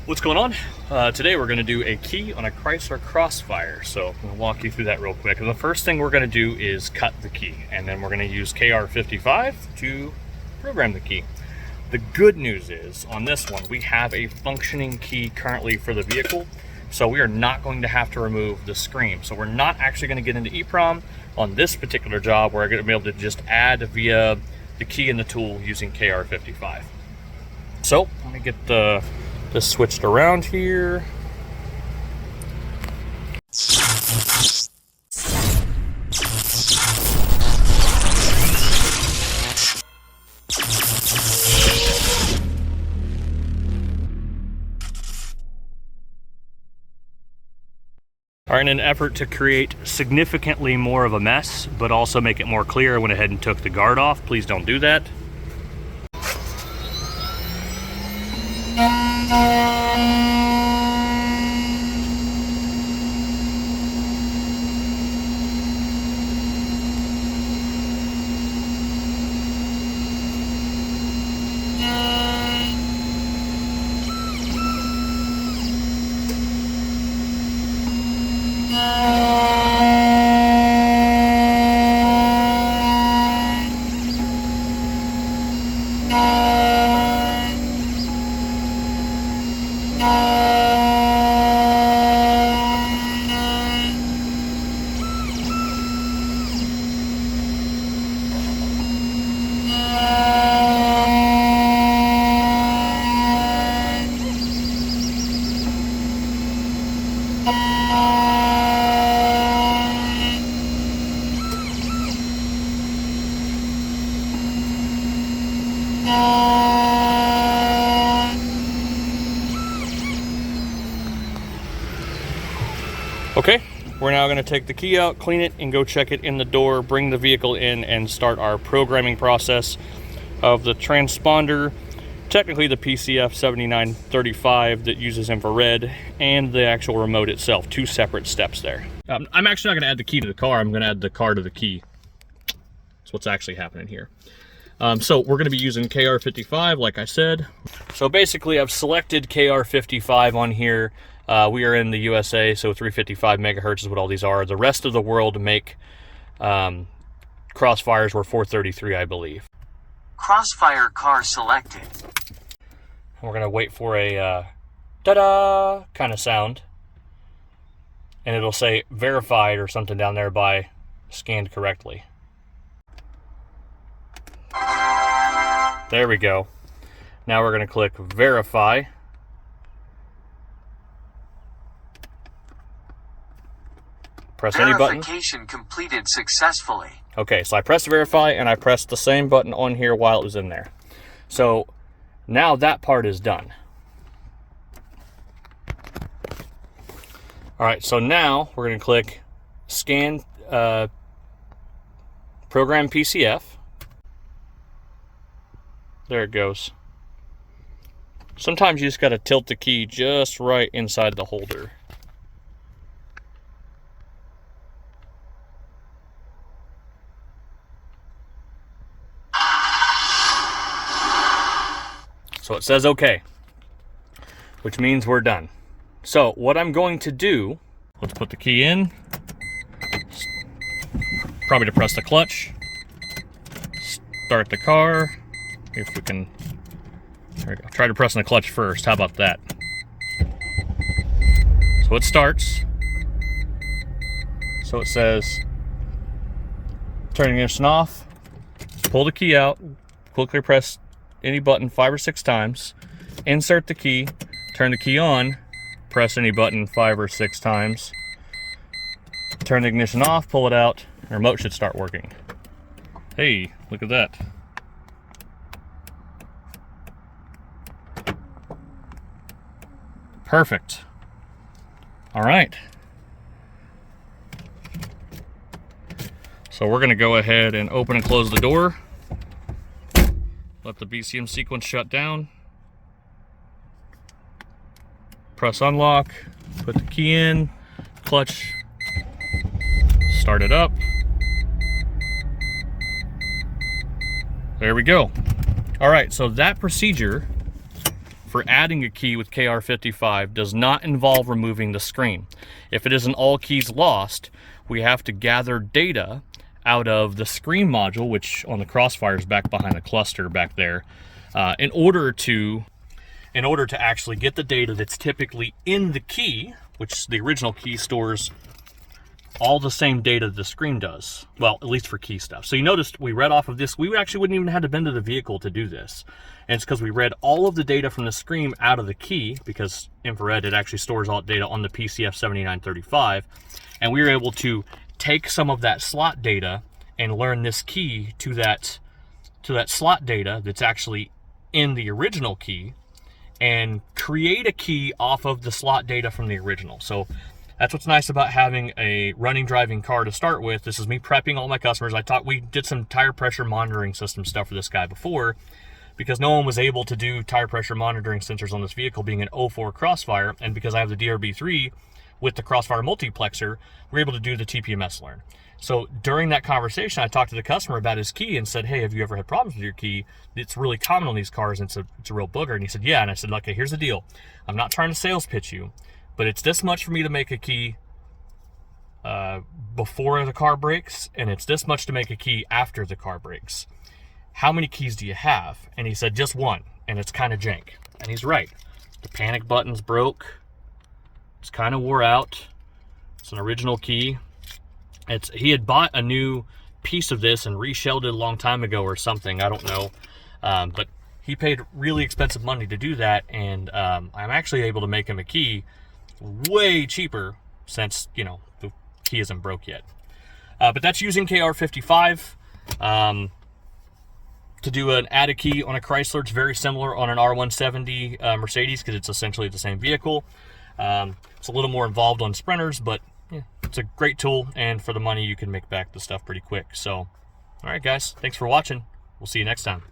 What's going on? Today we're going to do a key on a Chrysler Crossfire. So I'm going to walk you through that real quick. And the first thing we're going to do is cut the key, and then we're going to use KR55 to program the key. The good news is on this one we have a functioning key currently for the vehicle, so we are not going to have to remove the screen. So we're not actually going to get into EEPROM on this particular job. We're going to be able to just add via the key in the tool using KR55. So let me get this switched around here. All right, in an effort to create significantly more of a mess, but also make it more clear, I went ahead and took the guard off. Please don't do that. Okay, we're now going to take the key out, clean it, and go check it in the door, bring the vehicle in, and start our programming process of the transponder, technically the PCF 7935 that uses infrared, and the actual remote itself. Two separate steps there. I'm actually not going to add the key to the car, I'm going to add the car to the key. That's what's actually happening here. So we're going to be using KR55, like I said. So basically I've selected KR55 on here. We are in the USA, so 355 megahertz is what all these are. The rest of the world make Crossfires were 433, I believe. Crossfire car selected. We're going to wait for a ta-da kind of sound. And it'll say verified or something down there by scanned correctly. There we go. Now we're going to click verify. Press any button. Verification completed successfully. Okay, so I pressed verify and I pressed the same button on here while it was in there. So now that part is done. All right, so now we're going to click scan program PCF. There it goes. Sometimes you just got to tilt the key just right inside the holder. So it says okay, which means we're done. So what I'm going to do, let's put the key in, probably to press the clutch, start the car, if we can, there we go. Try to press on the clutch first, how about that? So it starts, so it says, turn the ignition off, pull the key out, quickly press any button 5 or 6 times, insert the key, turn the key on, press any button 5 or 6 times, turn the ignition off, pull it out, the remote should start working. Hey, look at that. Perfect. All right. So we're going to go ahead and open and close the door. Let the BCM sequence shut down. Press unlock, put the key in, clutch, start it up. There we go. All right, so that procedure for adding a key with KR55 does not involve removing the screen. If it is an all keys lost, we have to gather data out of the screen module, which on the Crossfire is back behind the cluster back there, in order to actually get the data that's typically in the key, which the original key stores all the same data the screen does. Well, at least for key stuff. So you noticed we read off of this. We actually wouldn't even have to bend to the vehicle to do this. And it's because we read all of the data from the screen out of the key, because infrared, it actually stores all data on the PCF 7935. And we were able to take some of that slot data and learn this key to that slot data that's actually in the original key, and create a key off of the slot data from the original. So that's what's nice about having a running driving car to start with. This is me prepping all my customers. We did some tire pressure monitoring system stuff for this guy before, because no one was able to do tire pressure monitoring sensors on this vehicle, being an 04 Crossfire, and because I have the DRB3 with the Crossfire multiplexer, we're able to do the TPMS learn. So during that conversation, I talked to the customer about his key and said, hey, have you ever had problems with your key? It's really common on these cars, and it's a real booger. And he said, yeah. And I said, okay, here's the deal. I'm not trying to sales pitch you, but it's this much for me to make a key before the car breaks, and it's this much to make a key after the car breaks. How many keys do you have? And he said, just one, and it's kind of jank. And he's right. The panic button's broke. It's kind of wore out. It's an original key. He had bought a new piece of this and reshelled it a long time ago or something. I don't know. But he paid really expensive money to do that, and I'm actually able to make him a key way cheaper, since, you know, the key isn't broke yet. But that's using KR55 to do an add key on a Chrysler. It's very similar on an R170 Mercedes, because it's essentially the same vehicle. It's a little more involved on Sprinters, but yeah, it's a great tool, and for the money you can make back the stuff pretty quick. So, all right guys, thanks for watching. We'll see you next time.